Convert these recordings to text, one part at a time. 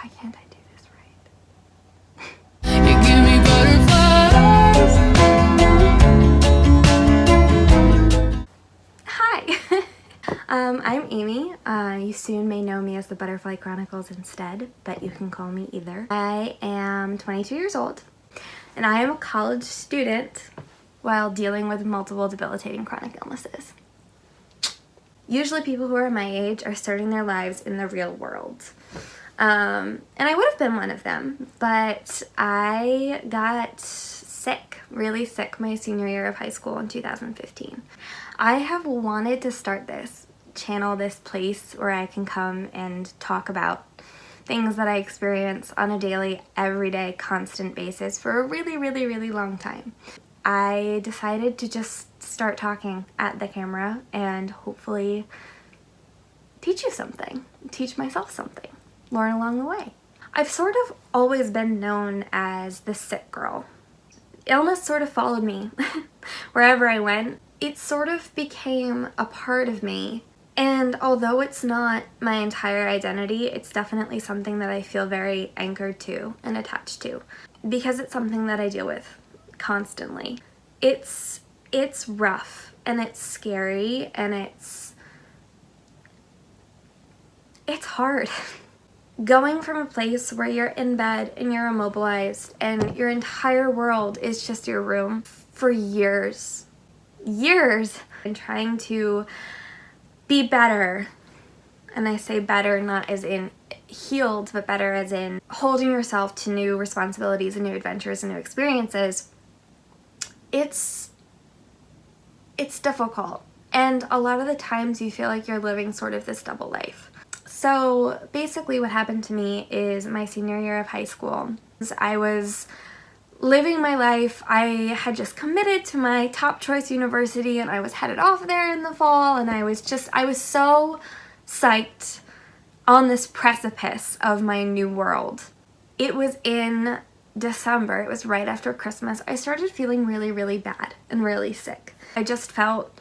Why can't I do this right? You give me butterflies. Hi! I'm Amy. You soon may know me as the Butterfly Chronicles instead, but you can call me either. I am 22 years old, and I am a college student while dealing with multiple debilitating chronic illnesses. Usually people who are my age are starting their lives in the real world. And I would have been one of them, but I got sick, really sick, my senior year of high school in 2015. I have wanted to start this channel, this place where I can come and talk about things that I experience on a daily, everyday, constant basis for a really, really, really long time. I decided to just start talking at the camera and hopefully teach you something, teach myself something, learn along the way. I've sort of always been known as the sick girl. Illness sort of followed me wherever I went. It sort of became a part of me, and although it's not my entire identity, it's definitely something that I feel very anchored to and attached to because it's something that I deal with constantly. It's rough and it's scary and it's hard. Going from a place where you're in bed and you're immobilized and your entire world is just your room for years, and trying to be better, and I say better not as in healed, but better as in holding yourself to new responsibilities and new adventures and new experiences, it's difficult. And a lot of the times you feel like you're living sort of this double life. So basically what happened to me is my senior year of high school, I was living my life. I had just committed to my top choice university and I was headed off there in the fall, and I was so psyched on this precipice of my new world. It was in December, it was right after Christmas. I started feeling really, really bad and really sick. I just felt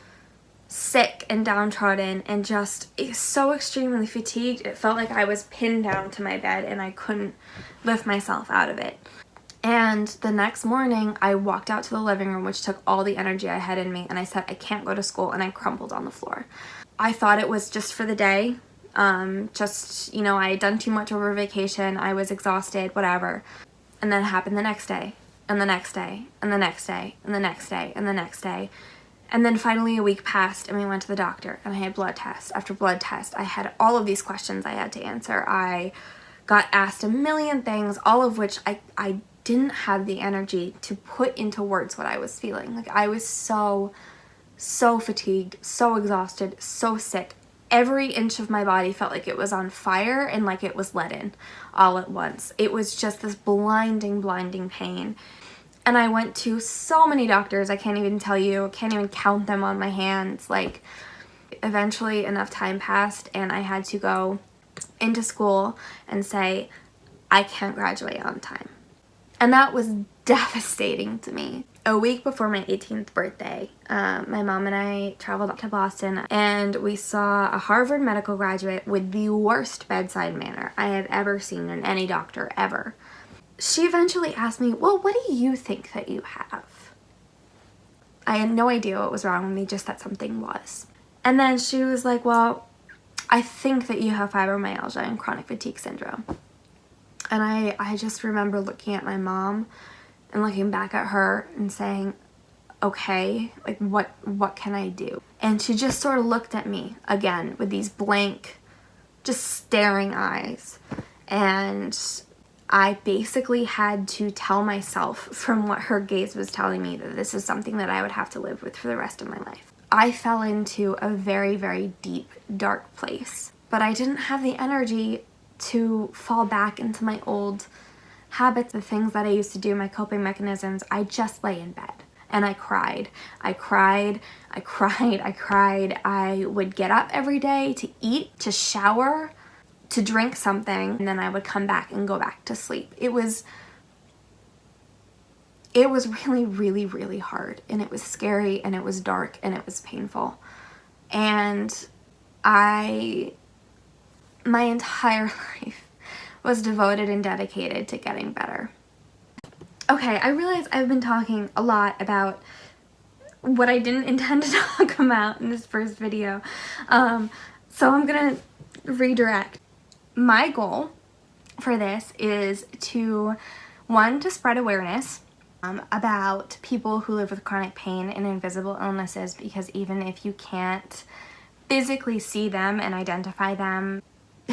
sick and downtrodden and just so extremely fatigued. It felt like I was pinned down to my bed and I couldn't lift myself out of it. And the next morning I walked out to the living room, which took all the energy I had in me, and I said, I can't go to school, and I crumpled on the floor. I thought it was just for the day. I had done too much over vacation. I was exhausted, whatever. And then it happened the next day, and the next day, and the next day, and the next day, and the next day. And then finally a week passed and we went to the doctor and I had blood test after blood test. I had all of these questions I had to answer. I got asked a million things, all of which I didn't have the energy to put into words what I was feeling. Like, I was so fatigued, so exhausted, so sick. Every inch of my body felt like it was on fire and like it was let in all at once. It was just this blinding pain. And I went to so many doctors, I can't even tell you, can't even count them on my hands. Like, eventually enough time passed and I had to go into school and say, I can't graduate on time. And that was devastating to me. A week before my 18th birthday, my mom and I traveled up to Boston and we saw a Harvard medical graduate with the worst bedside manner I have ever seen in any doctor ever. She eventually asked me, well, what do you think that you have? I had no idea what was wrong with me, just that something was. And then she was like, well, I think that you have fibromyalgia and chronic fatigue syndrome. And I just remember looking at my mom and looking back at her and saying, okay, like what can I do? And she just sort of looked at me again with these blank, just staring eyes. And I basically had to tell myself from what her gaze was telling me that this is something that I would have to live with for the rest of my life. I fell into a very, very deep, dark place, but I didn't have the energy to fall back into my old habits, the things that I used to do, my coping mechanisms. I just lay in bed and I cried. I would get up every day to eat, to shower, to drink something, and then I would come back and go back to sleep. It was really, really, really hard, and it was scary, and it was dark, and it was painful. And my entire life was devoted and dedicated to getting better. Okay, I realize I've been talking a lot about what I didn't intend to talk about in this first video. So I'm gonna redirect. My goal for this is to, one, to spread awareness about people who live with chronic pain and invisible illnesses, because even if you can't physically see them and identify them,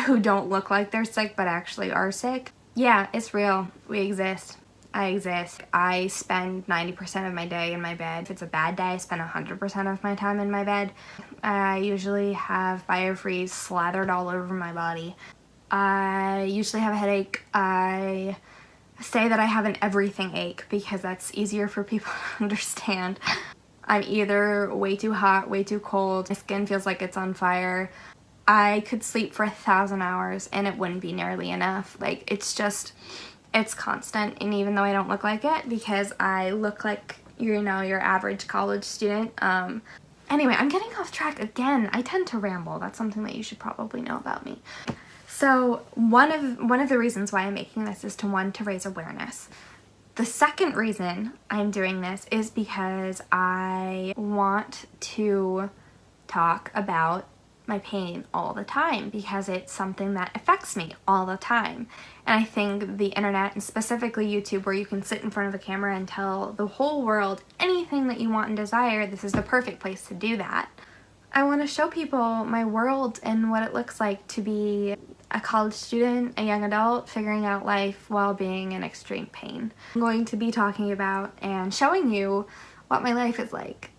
who don't look like they're sick but actually are sick, yeah, it's real. We exist. I exist. I spend 90% of my day in my bed. If it's a bad day, I spend 100% of my time in my bed. I usually have Biofreeze slathered all over my body. I usually have a headache. I say that I have an everything ache because that's easier for people to understand. I'm either way too hot, way too cold. My skin feels like it's on fire. I could sleep for 1,000 hours and it wouldn't be nearly enough. Like, it's just, it's constant. And even though I don't look like it, because I look like, you know, your average college student. Anyway, I'm getting off track again. I tend to ramble. That's something that you should probably know about me. So one of the reasons why I'm making this is to raise awareness. The second reason I'm doing this is because I want to talk about my pain all the time, because it's something that affects me all the time. And I think the internet, and specifically YouTube, where you can sit in front of the camera and tell the whole world anything that you want and desire, this is the perfect place to do that. I want to show people my world and what it looks like to be a college student, a young adult, figuring out life while being in extreme pain. I'm going to be talking about and showing you what my life is like.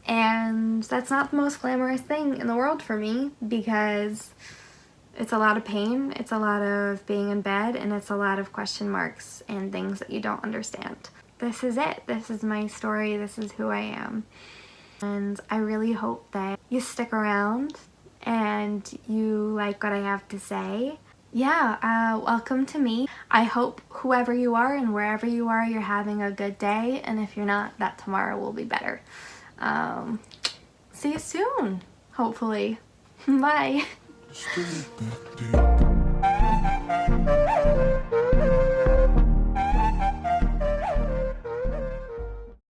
And that's not the most glamorous thing in the world for me, because it's a lot of pain, it's a lot of being in bed, and it's a lot of question marks and things that you don't understand. This is it. This is my story. This is who I am. And I really hope that you stick around and you like what I have to say. Yeah, welcome to me. I hope whoever you are and wherever you are, you're having a good day. And if you're not, that tomorrow will be better. See you soon, hopefully. Bye.